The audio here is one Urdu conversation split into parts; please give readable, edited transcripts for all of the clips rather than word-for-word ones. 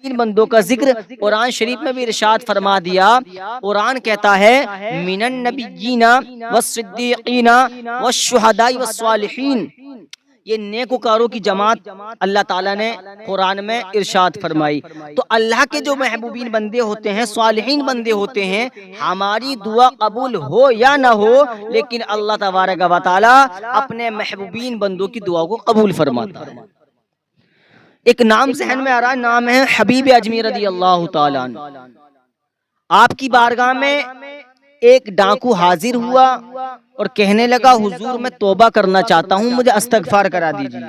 ان بندوں کا ذکر قرآن شریف میں بھی ارشاد فرما دیا. قرآن کہتا ہے من النبیین والصدیقین والشہداء والصالحین. یہ نیکوکاروں کی جماعت اللہ تعالیٰ نے قرآن میں ارشاد فرمائی. تو اللہ کے جو محبوبین بندے ہوتے ہیں، صالحین بندے ہوتے ہیں، ہماری دعا قبول ہو یا نہ ہو، لیکن اللہ تبارک و تعالیٰ اپنے محبوبین بندوں کی دعا کو قبول فرماتا ہے. ایک نام ذہن میں آ رہا ہے، نام ہے حبیب اجمی رضی اللہ تعالیٰ عنہ. آپ کی بارگاہ میں ایک ڈاکو حاضر ہوا اور کہنے لگا حضور میں توبہ کرنا چاہتا ہوں، مجھے استغفار کرا دیجیے.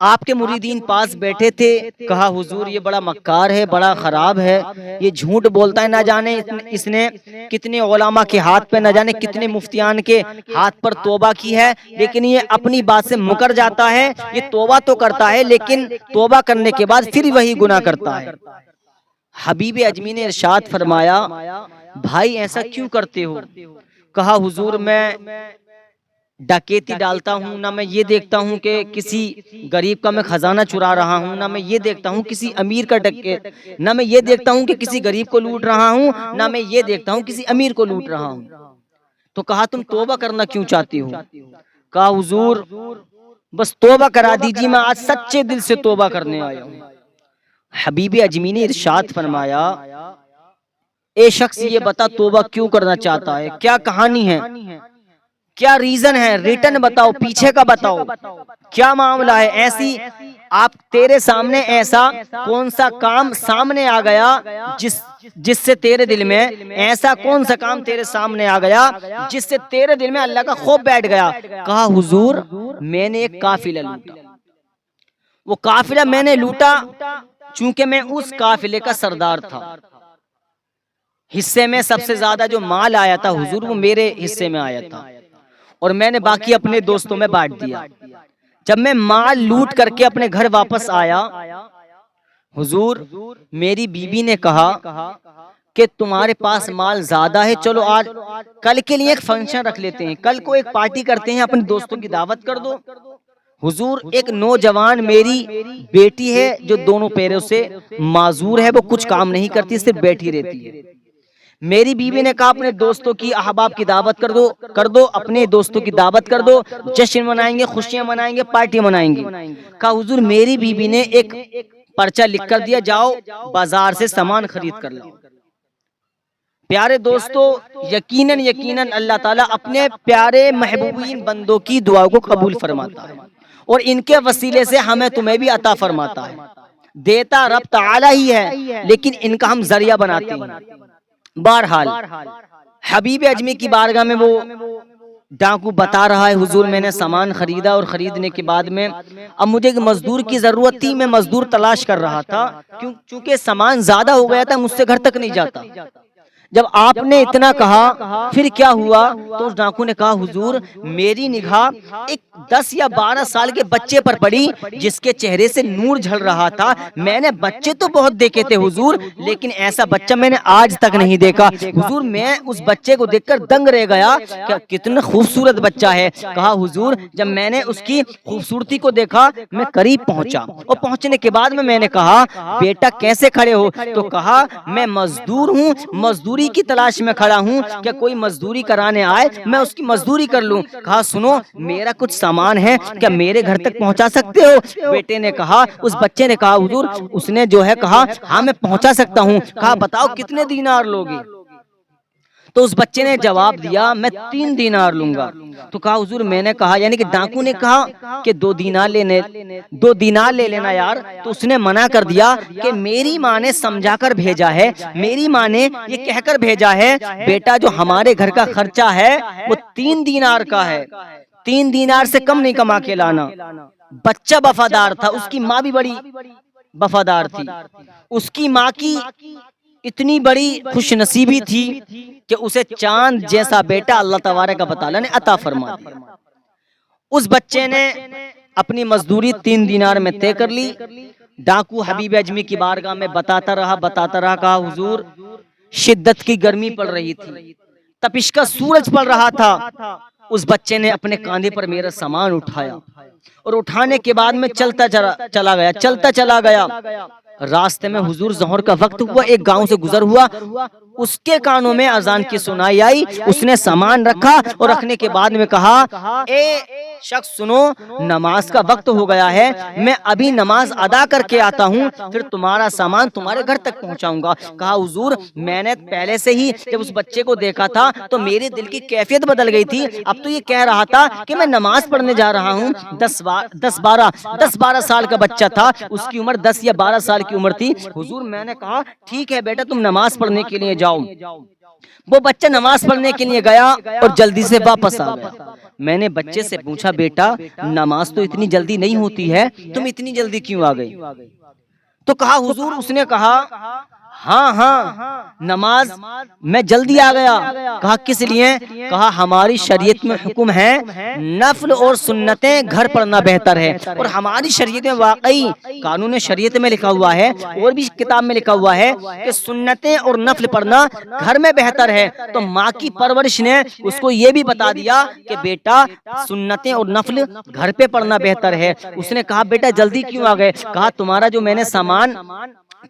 آپ کے مریدین پاس بیٹھے تھے. کہا حضور یہ بڑا مکار ہے، بڑا خراب ہے، یہ جھوٹ بولتا ہے، نہ جانے اس نے کتنے علماء کے ہاتھ پہ، نہ جانے کتنے مفتیان کے ہاتھ پر توبہ کی ہے، لیکن یہ اپنی بات سے مکر جاتا ہے. یہ توبہ تو کرتا ہے لیکن توبہ کرنے کے بعد پھر وہی گناہ کرتا ہے. حبیب اجمی نے ارشاد فرمایا بھائی ایسا کیوں کرتے ہو؟ کہا حضور میں ڈکیتی ڈالتا ہوں، نہ میں یہ دیکھتا ہوں کہ کسی غریب کا میں خزانہ چرا رہا ہوں، نہ میں یہ دیکھتا ہوں کسی امیر کا نہ میں یہ دیکھتا ہوں کہ کسی غریب کو لوٹ رہا ہوں، نہ میں یہ دیکھتا ہوں کسی امیر کو لوٹ رہا ہوں. تو کہا تم توبہ کرنا کیوں چاہتے ہو؟ کہا حضور بس توبہ کرا دیجیے، میں آج سچے دل سے توبہ کرنے آیا ہوں. حبیب اجمی نے ارشاد فرمایا اے شخص یہ بتا توبہ کیوں کرنا چاہتا ہے، کیا کہانی ہے، کیا ریزن ہے، ریٹن بتاؤ، پیچھے کا بتاؤ، کیا معاملہ ہے. ایسی آپ تیرے سامنے ایسا کون سا کام سامنے آ گیا جس سے تیرے دل میں ایسا کون سا کام تیرے سامنے آ گیا جس سے تیرے دل میں اللہ کا خوف بیٹھ گیا؟ کہا حضور میں نے ایک قافلہ لوٹا. وہ قافلہ میں نے لوٹا چونکہ میں اس قافلے کا سردار تھا. حصے میں سب سے زیادہ جو مال آیا تھا حضور وہ میرے حصے میں آیا تھا، اور میں نے باقی اپنے دوستوں میں بانٹ دیا. جب میں مال لوٹ کر کے اپنے گھر واپس آیا حضور میری بیوی نے کہا کہ تمہارے پاس مال زیادہ ہے، چلو آج کل کے لیے ایک فنکشن رکھ لیتے ہیں، کل کو ایک پارٹی کرتے ہیں، اپنے دوستوں کی دعوت کر دو. حضور ایک نوجوان میری بیٹی ہے جو دونوں پیروں سے معذور ہے، وہ کچھ کام نہیں کرتی، صرف بیٹھی رہتی ہے. میری بیوی نے کہا اپنے دوستوں کی احباب کی دعوت کر دو، اپنے دوستوں کی دعوت کر دو، جشن منائیں گے، خوشیاں منائیں گے، پارٹی منائیں گے. کہا حضور میری بیوی نے ایک پرچہ لکھ کر دیا جاؤ بازار سے سامان خرید کر لاؤ. پیارے دوستو یقیناً اللہ تعالیٰ اپنے پیارے محبوبین بندوں کی دعا کو قبول فرماتا ہے، اور ان کے وسیلے سے ہمیں تمہیں بھی عطا فرماتا ہے. دیتا رب تعالیٰ ہی ہے لیکن ان کا ہم ذریعہ بناتے ہیں. بہرحال حبیب اجمی کی بارگاہ میں وہ ڈاکو بتا رہا ہے حضور میں نے سامان خریدا، اور خریدنے کے بعد میں اب مجھے ایک مزدور کی ضرورت تھی، میں مزدور تلاش کر رہا تھا چونکہ سامان زیادہ ہو گیا تھا، مجھ سے گھر تک نہیں جاتا. جب آپ نے اتنا کہا پھر کیا ہوا؟ تو اس ڈاکو نے کہا حضور میری نگاہ ایک 10 یا 12 سال کے بچے پر پڑی جس کے چہرے سے نور جھل رہا تھا. میں نے بچے تو بہت دیکھے تھے حضور، لیکن ایسا بچہ میں نے آج تک نہیں دیکھا. حضور میں اس بچے کو دیکھ کر دنگ رہ گیا کہ کتنا خوبصورت بچہ ہے. کہا حضور جب میں نے اس کی خوبصورتی کو دیکھا میں قریب پہنچا، اور پہنچنے کے بعد میں نے کہا بیٹا کیسے کھڑے ہو؟ تو کہا میں مزدور ہوں، مزدوری کی تلاش میں کھڑا ہوں، کیا کوئی مزدوری کرانے آئے میں اس کی مزدوری کر لوں. کہا سنو میرا کچھ سامان ہے، کیا میرے گھر تک پہنچا سکتے ہو؟ بیٹے نے کہا، اس بچے نے کہا حضور اس نے جو ہے کہا ہاں میں پہنچا سکتا ہوں. کہا بتاؤ کتنے دینار لوگے؟ تو اس بچے نے جواب دیا میں 3 دینار لوں گا. تو کہا حضور میں نے کہا، یعنی کہ ڈاکو نے کہا کہ 2 دینار لے لینا یار. تو اس نے منع کر دیا کہ میری ماں نے سمجھا کر بھیجا ہے، میری ماں نے یہ کہہ کر بھیجا ہے بیٹا جو ہمارے گھر کا خرچہ ہے وہ 3 دینار کا ہے، 3 دینار سے کم نہیں کما کے لانا. بچہ وفادار تھا، اس کی ماں بھی بڑی وفادار تھی. اس کی ماں کی اتنی بڑی خوش نصیبی تھی کہ اسے چاند جیسا بیٹا اللہ تبارک و تعالیٰ نے عطا فرما دیا. اس بچے نے اپنی مزدوری 3 دینار میں طے کر لی. ڈاکو حبیب اجمی کی بارگاہ میں بتاتا رہا. کہا حضور شدت کی گرمی پڑ رہی تھی، تپش کا سورج پڑ رہا تھا. اس بچے نے اپنے کاندھے پر میرا سامان اٹھایا، اور اٹھانے کے بعد میں چلتا چلا گیا. راستے میں حضور ظہر کا وقت ہوا، ایک گاؤں سے گزر ہوا، اس کے کانوں میں اذان کی سنائی آئی، اس نے سامان رکھا اور رکھنے کے بعد میں کہا اے شخص سنو، نماز کا وقت ہو گیا ہے، میں ابھی نماز ادا کر کے آتا ہوں، پھر تمہارا سامان تمہارے گھر تک پہنچاؤں گا۔ کہا حضور میں نے پہلے سے ہی جب اس بچے کو دیکھا تھا تو میرے دل کی کیفیت بدل گئی تھی، اب تو یہ کہہ رہا تھا کہ میں نماز پڑھنے جا رہا ہوں۔ 10-12 سال کا بچہ تھا، اس کی عمر 10 یا 12 سال کی عمر تھی۔ حضور میں نے کہا ٹھیک ہے بیٹا تم نماز پڑھنے کے لیے جاؤ۔ وہ بچہ نماز پڑھنے کے لیے گیا اور جلدی سے واپس آ گیا۔ میں نے بچے سے پوچھا بیٹا نماز تو اتنی جلدی نہیں ہوتی ہے، تم اتنی جلدی کیوں آ گئی؟ تو کہا حضور، اس نے کہا ہاں نماز میں جلدی آ گیا۔ کہا کس لیے؟ کہا ہماری شریعت میں حکم ہے نفل اور سنتیں گھر پڑھنا بہتر ہے، اور ہماری شریعت میں واقعی قانون شریعت میں لکھا ہوا ہے اور بھی کتاب میں لکھا ہوا ہے کہ سنتیں اور نفل پڑھنا گھر میں بہتر ہے۔ تو ماں کی پرورش نے اس کو یہ بھی بتا دیا کہ بیٹا سنتیں اور نفل گھر پہ پڑھنا بہتر ہے۔ اس نے کہا بیٹا جلدی کیوں آ گئے؟ کہا تمہارا جو میں نے سامان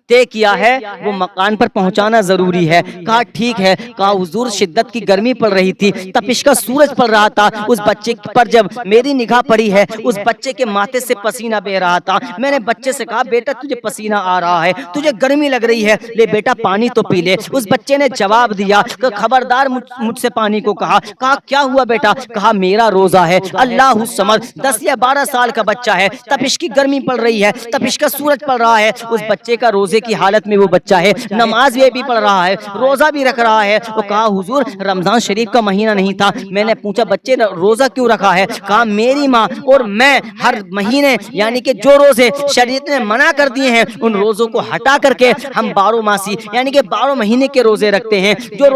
طے کیا ہے وہ مکان پر پہنچانا ضروری ہے۔ کہا ٹھیک ہے۔ کہا حضور شدت کی گرمی پڑ رہی تھی، تپش کا سورج پڑ رہا تھا، اس بچے پر جب میری نگاہ پڑی ہے اس بچے کے ماتھے سے پسینہ بہ رہا تھا۔ میں نے بچے سے کہا بیٹا تجھے پسینہ آ رہا ہے، تجھے گرمی لگ رہی ہے، لے بیٹا پانی تو پی لے۔ اس بچے نے جواب دیا کہ خبردار مجھ سے پانی کو کہا۔ کہا کیا ہوا بیٹا؟ کہا میرا روزہ ہے۔ اللہ الصمد 10 یا 12 سال کا بچہ ہے، تپش کی گرمی پڑ رہی ہے، تپش کا سورج پڑ رہا ہے، اس بچے کا روزے کی حالت میں وہ بچہ ہے، نماز بھی پڑھ رہا ہے، روزہ بھی رکھ رہا ہے۔ وہ کہا حضور رمضان شریف کا مہینہ نہیں تھا۔ میں نے پوچھا بچے نے روزہ کیوں رکھا ہے؟ کہا میری ماں اور میں ہر مہینے یعنی کہ جو روزے شریعت نے منع کر دیے ہیں ان روزوں کو ہٹا کر کے ہم 12 ماسی یعنی کہ 12 مہینے کے روزے رکھتے ہیں۔ جو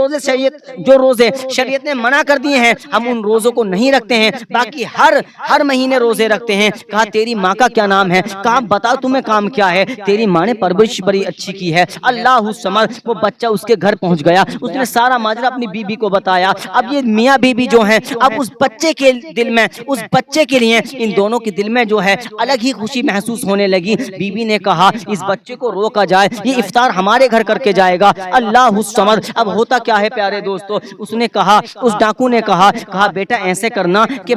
روزے شریعت نے منع کر دیے ہیں ہم ان روزوں کو نہیں رکھتے ہیں، باقی ہر مہینے روزے رکھتے ہیں۔ کہا تیری ماں کا کیا نام ہے؟ کہا بتا تمہیں کام کیا ہے؟ تیری ماں نے پرورش بڑی اچھی کی ہے۔ اللہ الصمد وہ بچہ اس کے گھر پہنچ گیا، اس نے سارا ماجرا اپنی بیوی کو بتایا۔ اب یہ میاں بیوی جو ہیں اب اس بچے کے دل میں اس بچے کے لیے ان دونوں کے دل میں جو ہے الگ ہی خوشی محسوس ہونے لگی۔ بیوی نے کہا اس بچے کو روکا جائے، یہ افطار ہمارے گھر کر کے جائے گا۔ اللہ الصمد اب ہوتا کیا ہے پیارے دوستو، اس نے کہا اس ڈاکو نے کہا بیٹا ایسے کرنا کہ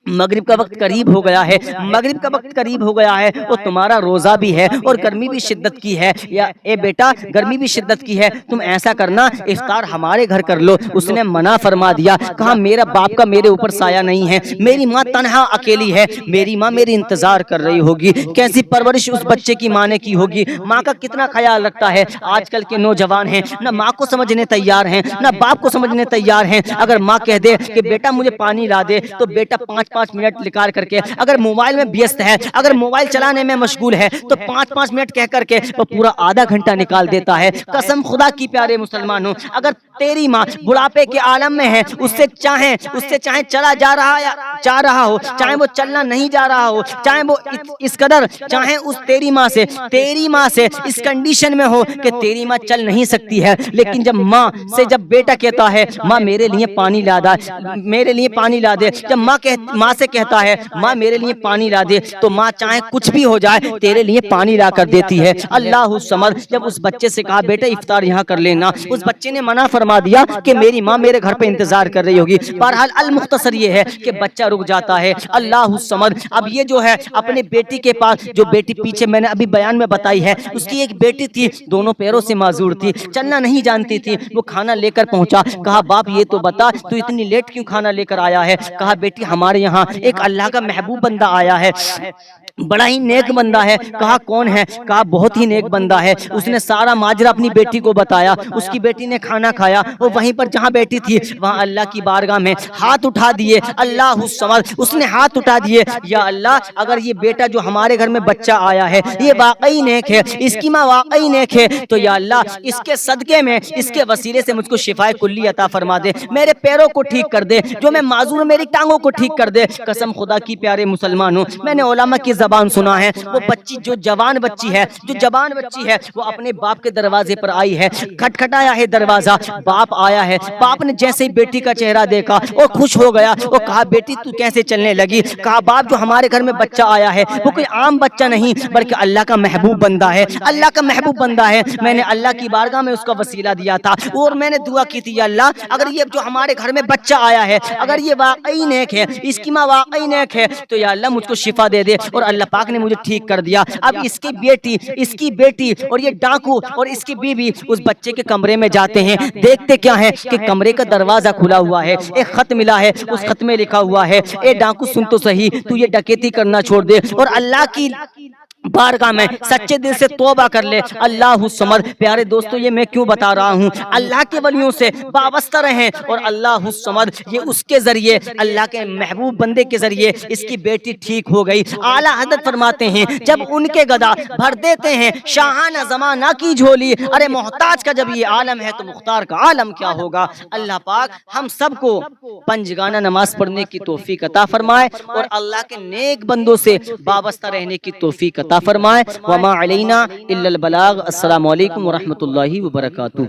مغرب کا وقت قریب ہو گیا ہے، مغرب کا وقت قریب ہو گیا ہے اور تمہارا روزہ بھی ہے اور گرمی بھی شدت کی ہے، یا اے بیٹا گرمی بھی شدت کی ہے، تم ایسا کرنا افطار ہمارے گھر کر لو۔ اس نے منع فرما دیا۔ کہا میرا باپ کا میرے اوپر سایہ نہیں ہے، میری ماں تنہا اکیلی ہے، میری ماں میری انتظار کر رہی ہوگی، کیسی پرورش اس بچے کی ماں نے کی ہوگی، ماں کا کتنا خیال رکھتا ہے۔ آج کل کے نوجوان ہیں نہ ماں کو سمجھنے تیار ہیں نہ باپ کو سمجھنے تیار ہیں۔ اگر ماں کہہ دے کہ بیٹا مجھے پانی لا دے تو بیٹا 5 منٹ نکال کر کے، اگر موبائل میں ویست ہے، اگر موبائل چلانے میں مشغول ہے تو 5 منٹ کہہ کر کے وہ پورا آدھا گھنٹہ نکال دیتا ہے۔ قسم خدا کی پیارے مسلمانوں، اگر تیری ماں بڑھاپے کے عالم میں ہے، اس سے چاہے چلا جا رہا ہو، چاہے وہ چلنا نہیں جا رہا ہو، چاہے وہ اس قدر چاہے اس تیری ماں سے اس کنڈیشن میں ہو کہ تیری ماں چل نہیں سکتی ہے، لیکن جب بیٹا کہتا ہے ماں میرے لیے پانی لا دے، جب ماں سے کہتا ہے ماں میرے لیے پانی لا دے تو ماں چاہے کچھ بھی ہو جائے تیرے لیے پانی لا کر دیتی ہے۔ اللہ الصمد جب اس بچے سے کہا بیٹا افطار یہاں کر لینا، اس بچے نے منع فرما دیا کہ میری ماں میرے گھر پہ انتظار کر رہی ہوگی۔ بہرحال المختصر یہ ہے کہ بچہ رک جاتا ہے۔ اللہ الصمد اب یہ جو ہے اپنے بیٹی کے پاس، جو بیٹی پیچھے میں نے ابھی بیان میں بتائی ہے، اس کی ایک بیٹی تھی دونوں پیروں سے معذور تھی، چلنا نہیں جانتی تھی، وہ کھانا لے کر پہنچا۔ کہا باپ یہ تو بتا تو اتنی لیٹ کیوں کھانا لے کر آیا ہے؟ کہا بیٹی ہمارے یہاں ایک اللہ کا محبوب بندہ آیا ہے، بڑا ہی نیک بندہ ہے۔ کہا کون ہے؟ کہا بہت ہی نیک بندہ ہے۔ اس نے سارا ماجرا اپنی بیٹی کو بتایا۔ اس کی بیٹی نے کھانا کھایا، وہ وہیں پر جہاں بیٹی تھی وہاں اللہ کی بارگاہ میں ہاتھ اٹھا دیے۔ اللہ الصمد اس نے ہاتھ اٹھا دیے، یا اللہ اگر یہ بیٹا جو ہمارے گھر میں بچہ آیا ہے یہ واقعی نیک ہے، اس کی ماں واقعی نیک ہے، تو یا اللہ اس کے صدقے میں اس کے وسیلے سے مجھ کو شفائے کلی عطا فرما دے، میرے پیروں کو ٹھیک کر دے، جو میں معذور میری ٹانگوں کو ٹھیک کر دے۔ قسم خدا کی پیارے مسلمانوں، میں نے علماء کی زبان سنا ہے. وہ بچی جو جوان بچی ہے وہ اپنے باپ کے دروازے پر آئی ہے, کھٹکھٹایا ہے دروازہ, باپ آیا ہے. باپ نے جیسے ہی بیٹی کا چہرہ دیکھا وہ خوش ہو گیا. وہ کہا بیٹی تو کیسے چلنے لگی؟ کہا باپ جو ہمارے گھر میں بچہ آیا ہے وہ کوئی عام بچہ نہیں بلکہ اللہ کا محبوب بندہ ہے, اللہ کا محبوب بندہ ہے. میں نے اللہ کی بارگاہ میں اس کا وسیلہ دیا تھا اور میں نے دعا کی تھی, یا اللہ اگر یہ جو ہمارے گھر میں بچہ آیا ہے اگر یہ واقعی نیک ہے, اس کی ماں واقعی نیک ہے, تو یا اللہ مجھ کو شفا دے دے. اور اللہ پاک نے مجھے ٹھیک کر دیا. اب اس کی بیٹی اور یہ ڈاکو اور اس کی بیوی اس بچے کے کمرے میں جاتے ہیں. دیکھتے کیا ہے کہ کمرے کا دروازہ کھلا ہوا ہے, ایک خط ملا ہے, اس خط میں لکھا ہوا ہے, اے ڈاکو سن تو صحیح, تو یہ ڈکیتی کرنا چھوڑ دے اور اللہ کی بارگاہ میں سچے دل سے توبہ کر لے. اللہ الصمد. پیارے دوستو یہ میں کیوں بتا رہا ہوں؟ اللہ کے ولیوں سے وابستہ رہیں اور اللہ الصمد یہ اس کے ذریعے, اللہ کے محبوب بندے کے ذریعے اس کی بیٹی ٹھیک ہو گئی. اعلیٰ حضرت فرماتے ہیں جب ان کے گدا بھر دیتے ہیں شاہانہ زمانہ کی جھولی, ارے محتاج کا جب یہ عالم ہے تو مختار کا عالم کیا ہوگا. اللہ پاک ہم سب کو پنجگانہ نماز پڑھنے کی توفیق عطا فرمائے اور اللہ کے نیک بندوں سے وابستہ رہنے کی توفیق عطا فرمائے. وما علینا الا البلاغ. السلام علیکم ورحمۃ اللہ وبرکاتہ.